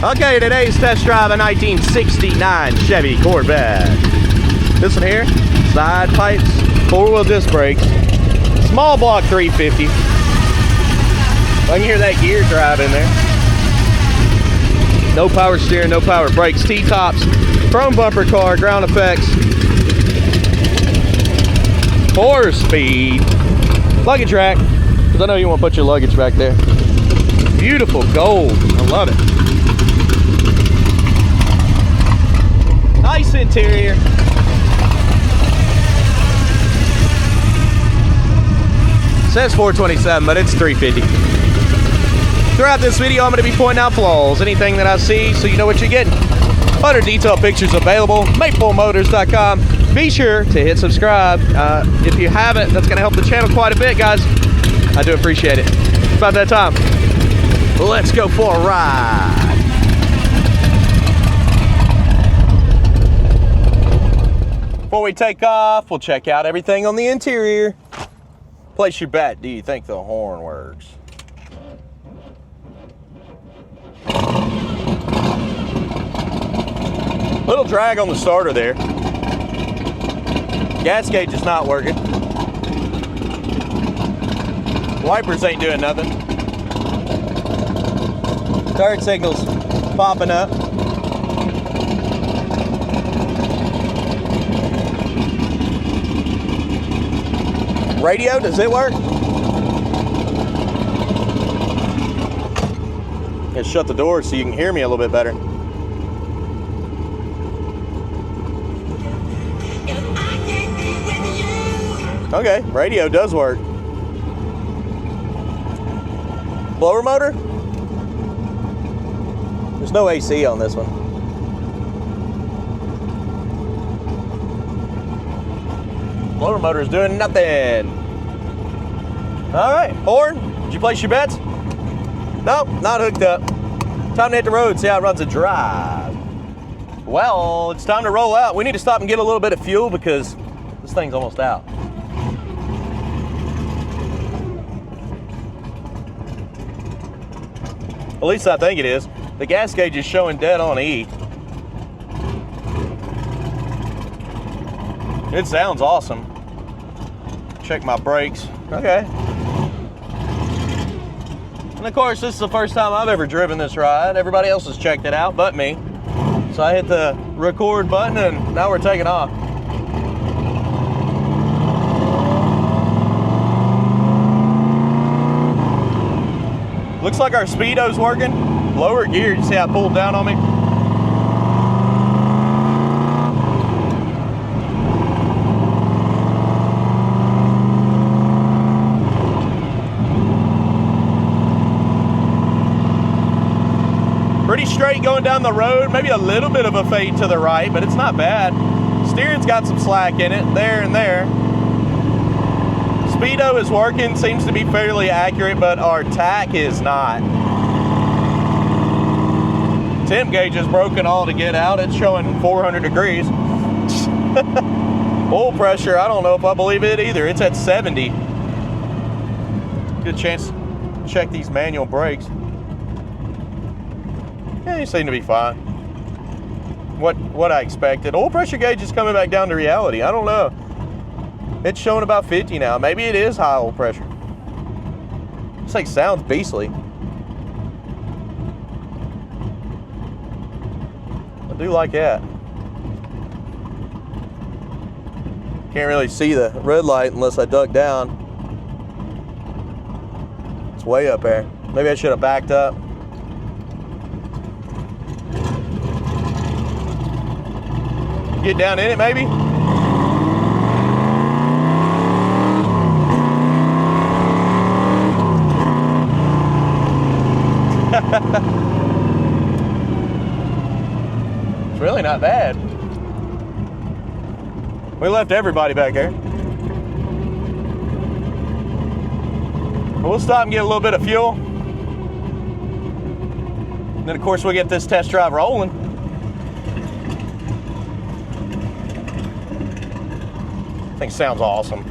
Okay, today's test drive a 1969 Chevy Corvette. This one here, side pipes, 4-wheel disc brakes, small block 350. I can hear that gear drive in there. No power steering, no power brakes, T-tops, chrome bumper car, ground effects, 4-speed, luggage rack, because I know you want to put your luggage back there. Beautiful gold, I love it. Nice interior. Says 427, but it's 350. Throughout this video, I'm going to be pointing out flaws, anything that I see, so you know what you're getting. Other detailed pictures available, MapleMotors.com. Be sure to hit subscribe. If you haven't, that's going to help the channel quite a bit, guys. I do appreciate it. It's about that time. Let's go for a ride. Before we take off, we'll check out everything on the interior. Place your bet. Do you think the horn works? Little drag on the starter there. Gas gauge is not working. Wipers ain't doing nothing. Turn signals popping up. Radio, does it work? Let's shut the door so you can hear me a little bit better. Okay, radio does work. Blower motor? There's no AC on this one. Blower motor is doing nothing. All right, horn, did you place your bets? Nope, not hooked up. Time to hit the road, see how it runs a drive. Well, it's time to roll out. We need to stop and get a little bit of fuel because this thing's almost out. At least I think it is. The gas gauge is showing dead on E. It sounds awesome. Check my brakes. Okay. And of course, this is the first time I've ever driven this ride. Everybody else has checked it out but me. So I hit the record button and now we're taking off. Looks like our speedo's working. Lower gear, you see how it pulled down on me? Pretty straight going down the road, maybe a little bit of a fade to the right, but it's not bad. Steering's got some slack in it, there and there. Speedo is working, seems to be fairly accurate, but our tach is not. Temp gauge is broken all to get out. It's showing 400 degrees. Oil pressure, I don't know if I believe it either. It's at 70. Good chance to check these manual brakes. Yeah, you seem to be fine. What I expected. Oil pressure gauge is coming back down to reality. I don't know. It's showing about 50 now. Maybe it is high oil pressure. This thing sounds beastly. I do like that. Can't really see the red light unless I duck down. It's way up there. Maybe I should have backed up. Get down in it, maybe? It's really not bad. We left everybody back there. We'll stop and get a little bit of fuel. And then, of course, we'll get this test drive rolling. I think sounds awesome.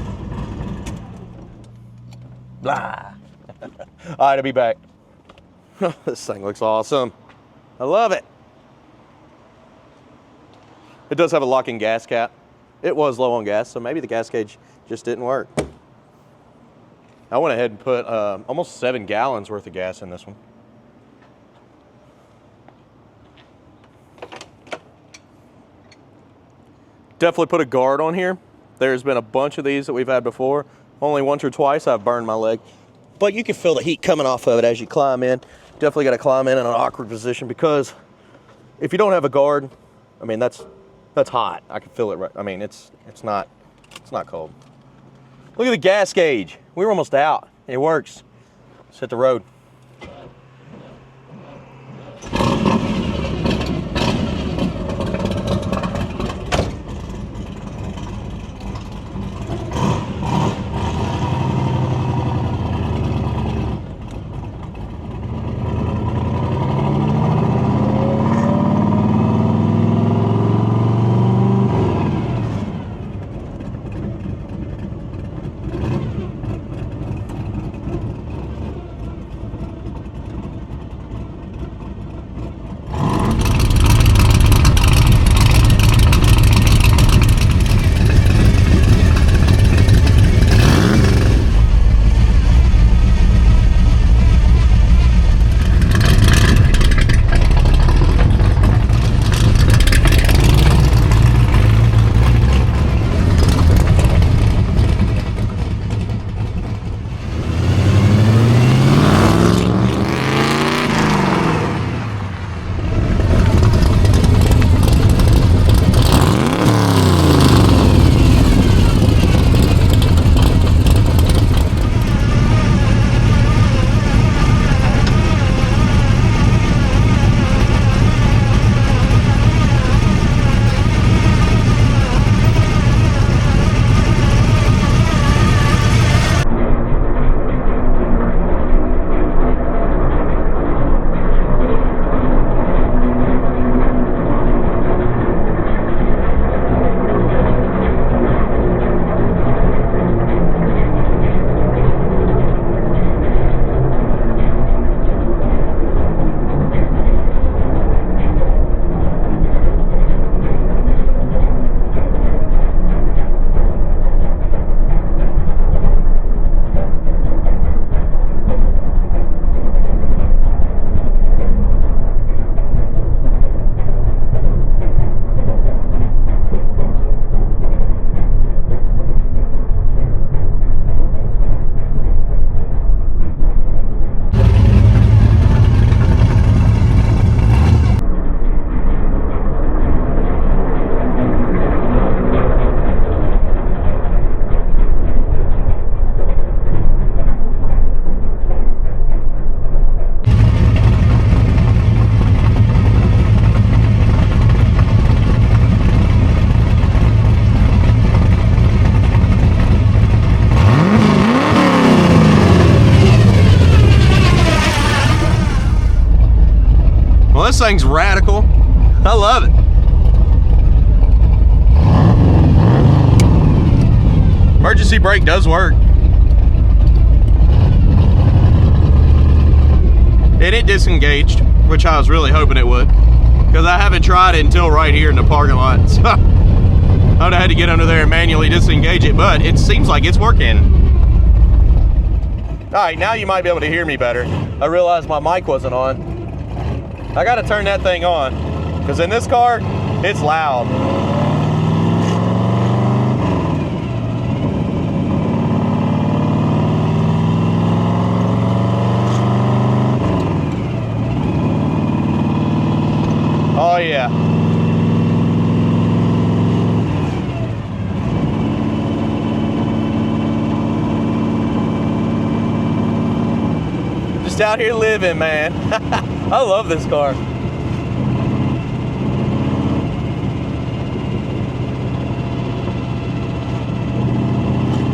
Blah. All right, I'll be back. This thing looks awesome. I love it. It does have a locking gas cap. It was low on gas, so maybe the gas gauge just didn't work. I went ahead and put almost 7 gallons worth of gas in this one. Definitely put a guard on here. There's been a bunch of these that we've had before. Only once or twice I've burned my leg. But you can feel the heat coming off of it as you climb in. Definitely got to climb in an awkward position, because if you don't have a guard, I mean, that's hot. I can feel it right. I mean, it's not cold. Look at the gas gauge. We were almost out. It works. Let's hit the road. This thing's radical. I love it. Emergency brake does work. And it disengaged, which I was really hoping it would, because I haven't tried it until right here in the parking lot. So I would have had to get under there and manually disengage it, but it seems like it's working. All right, now you might be able to hear me better. I realized my mic wasn't on. I gotta turn that thing on, because in this car, it's loud. Oh yeah. Just out here living, man. I love this car.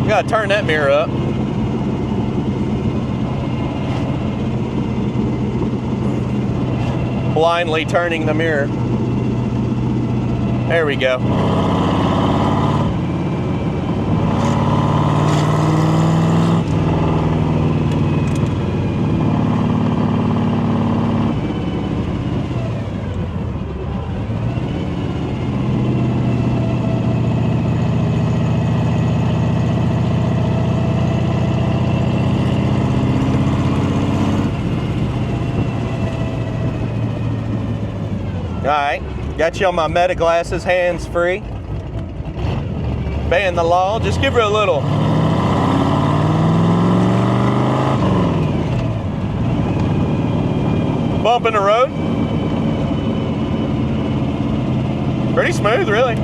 Gotta turn that mirror up. Blindly turning the mirror. There we go. Alright, got you on my meta glasses, hands free. Obeying the law, just give her a little bump in the road. Pretty smooth, really.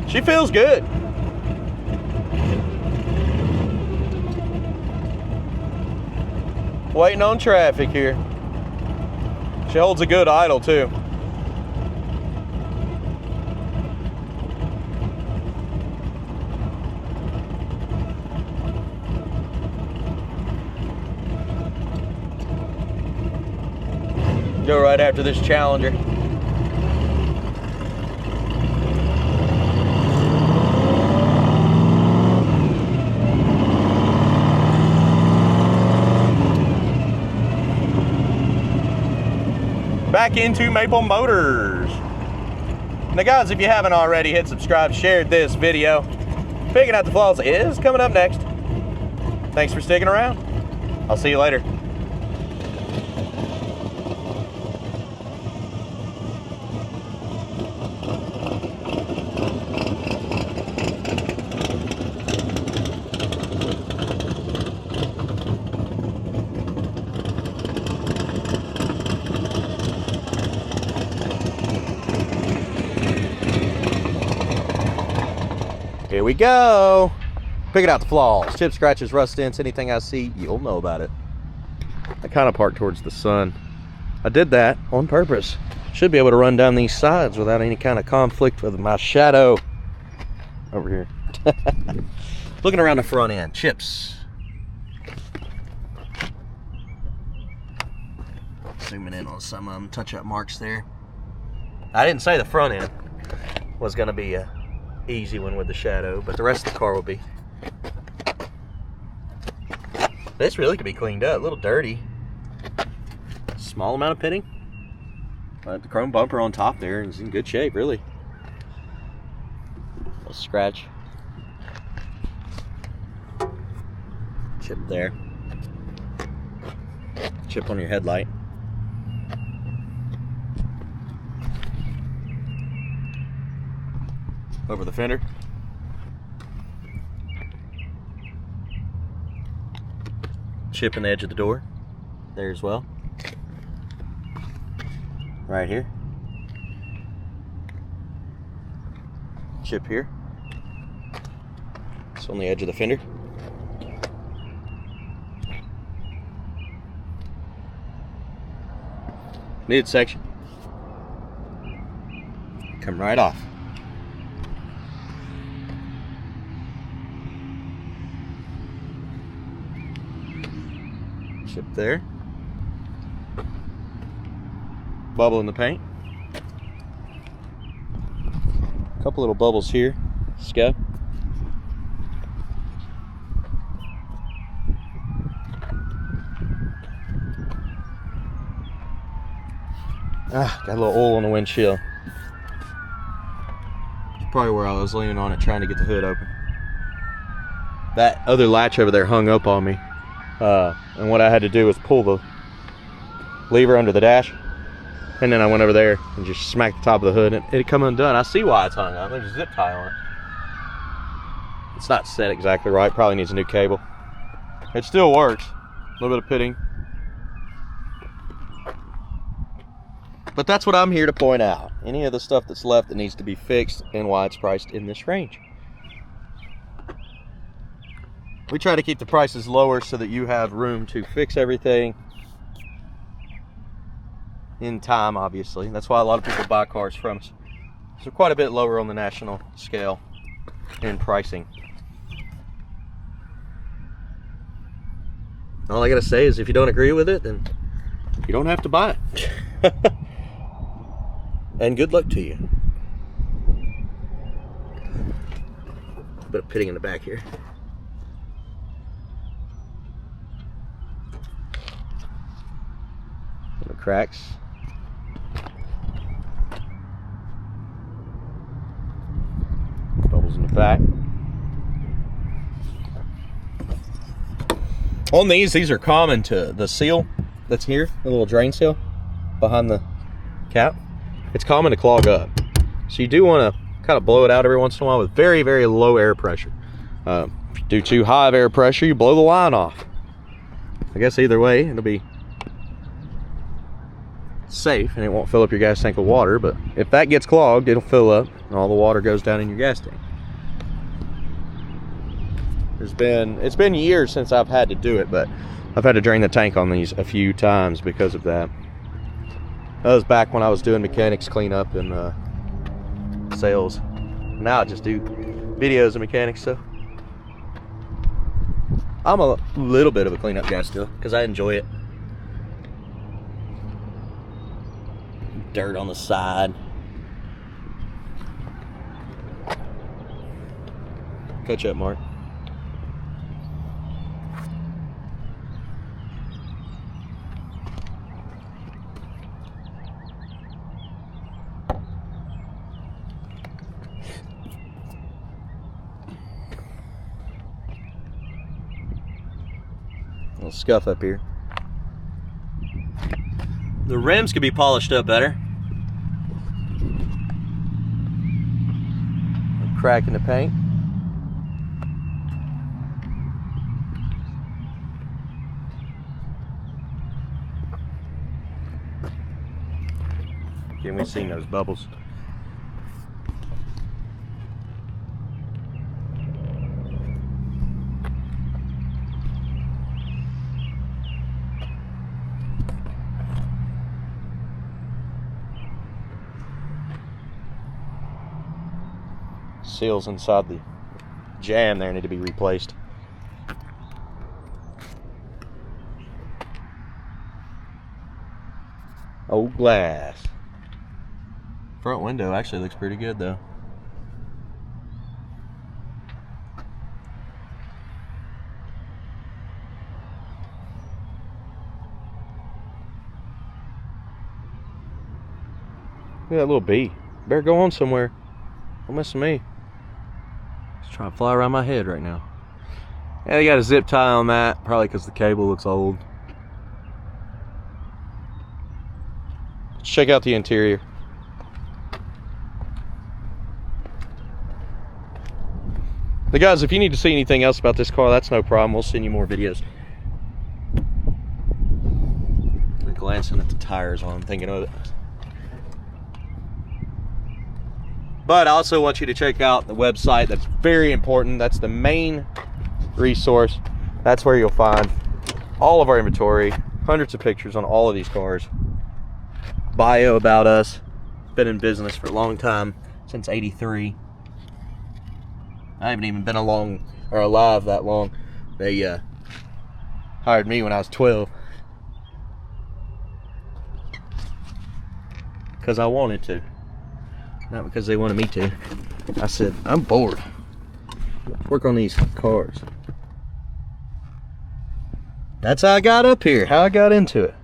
She feels good. Waiting on traffic here. She holds a good idle too. Go right after this Challenger. Back into Maple Motors. Now guys, if you haven't already, hit subscribe, shared this video. Picking out the flaws is coming up next. Thanks for sticking around. I'll see you later. Here we go. Picking out the flaws, chip scratches, rust dents, anything I see, you'll know about it. I kind of parked towards the sun. I did that on purpose. Should be able to run down these sides without any kind of conflict with my shadow over here. Looking around the front end, chips. Zooming in on some of them, touch-up marks there. I didn't say the front end was going to be a easy one with the shadow, but the rest of the car will be. This really could be cleaned up. A little dirty. Small amount of pitting, but the chrome bumper on top there is in good shape, really. A little scratch. Chip there. Chip on your headlight. Over the fender. Chip in the edge of the door there as well. Right here. Chip here. It's on the edge of the fender. Mid section. Come right off. Chip there. Bubble in the paint. A couple little bubbles here. Scuff. Got a little oil on the windshield. Probably where I was leaning on it trying to get the hood open. That other latch over there hung up on me. And what I had to do was pull the lever under the dash, and then I went over there and just smacked the top of the hood and it had come undone. I see why it's hung up. There's a zip tie on it. It's not set exactly right. Probably needs a new cable. It still works. A little bit of pitting. But that's what I'm here to point out. Any of the stuff that's left that needs to be fixed and why it's priced in this range. We try to keep the prices lower so that you have room to fix everything in time, obviously. That's why a lot of people buy cars from us. So quite a bit lower on the national scale in pricing. All I gotta say is if you don't agree with it, then you don't have to buy it. And good luck to you. A bit of pitting in the back here. Little cracks. seals in the back. On these are common to the seal that's here, the little drain seal behind the cap. It's common to clog up. So you do want to kind of blow it out every once in a while with very, very low air pressure. If you do too high of air pressure, you blow the line off. I guess either way, it'll be safe and it won't fill up your gas tank with water, but if that gets clogged, it'll fill up and all the water goes down in your gas tank. It's been years since I've had to do it, but I've had to drain the tank on these a few times because of that. That was back when I was doing mechanics cleanup and sales. Now I just do videos of mechanics stuff. I'm a little bit of a cleanup guy still because I enjoy it. Dirt on the side. Catch up, Mark. Little scuff up here. The rims could be polished up better. A crack in the paint. Again, we've seen those bubbles. Seals inside the jam there need to be replaced. Old glass. Front window actually looks pretty good though. Look at that little bee. Better go on somewhere. Don't mess with me. It's trying to fly around my head right now. Yeah, they got a zip tie on that, probably because the cable looks old. Let's check out the interior. But guys, if you need to see anything else about this car, that's no problem. We'll send you more videos. I'm glancing at the tires while I'm thinking of it. But I also want you to check out the website. That's very important. That's the main resource. That's where you'll find all of our inventory, hundreds of pictures on all of these cars, bio about us. Been in business for a long time, since '83. I haven't even been alive that long. They hired me when I was 12 because I wanted to, not because they wanted me to. I said, I'm bored. Work on these cars. That's how I got up here, how I got into it.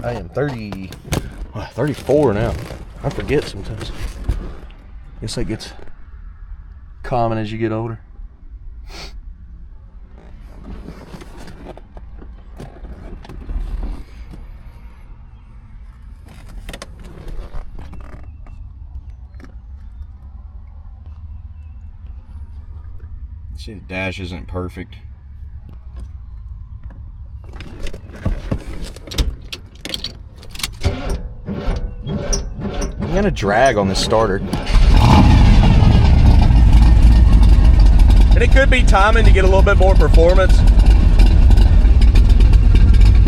I am 34 now. I forget sometimes. Guess that gets common as you get older. See, the dash isn't perfect. I'm gonna drag on this starter. And it could be timing to get a little bit more performance.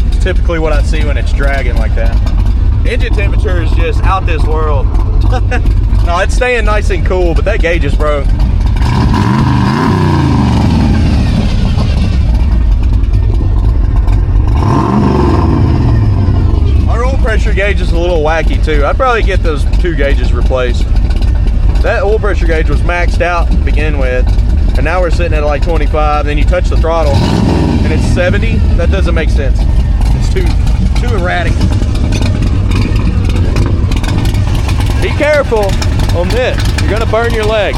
It's typically what I see when it's dragging like that. Engine temperature is just out this world. No, it's staying nice and cool, but that gauge is broke. Our oil pressure gauge is a little wacky too. I'd probably get those two gauges replaced. That oil pressure gauge was maxed out to begin with. And now we're sitting at like 25, then you touch the throttle and it's 70. That doesn't make sense. It's too erratic. Be careful. on this. You're gonna burn your leg.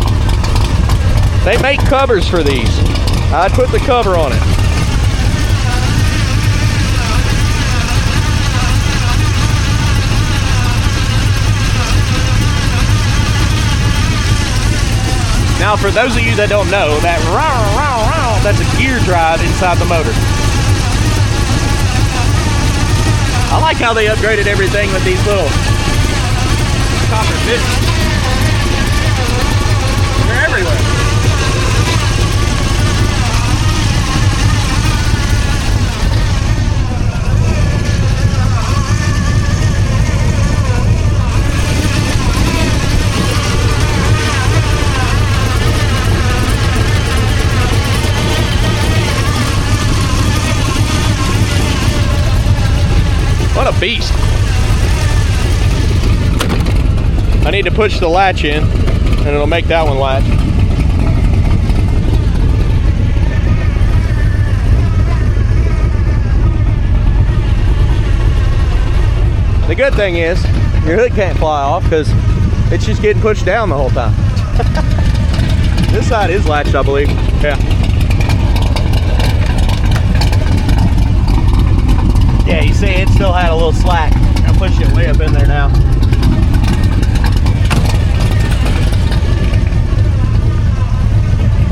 They make covers for these. I'd put the cover on it. Now, for those of you that don't know, that that's a gear drive inside the motor. I like how they upgraded everything with these little copper bits. They're everywhere. What a beast. I need to push the latch in and it'll make that one latch. The good thing is your hood can't fly off because it's just getting pushed down the whole time. This side is latched, I believe. Yeah. Yeah, you see it still had a little slack. I'll push it way up in there now.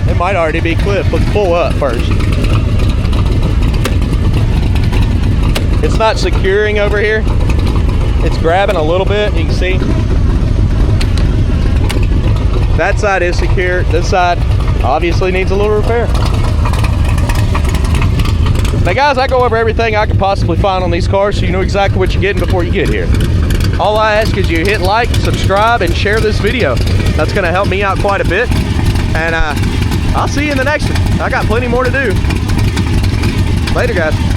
It might already be clipped. Let's pull up first. It's not securing over here. It's grabbing a little bit, you can see. That side is secure. This side obviously needs a little repair. Now guys, I go over everything I could possibly find on these cars so you know exactly what you're getting before you get here. All I ask is you hit like, subscribe, and share this video. That's going to help me out quite a bit. And I'll see you in the next one. I got plenty more to do. Later, guys.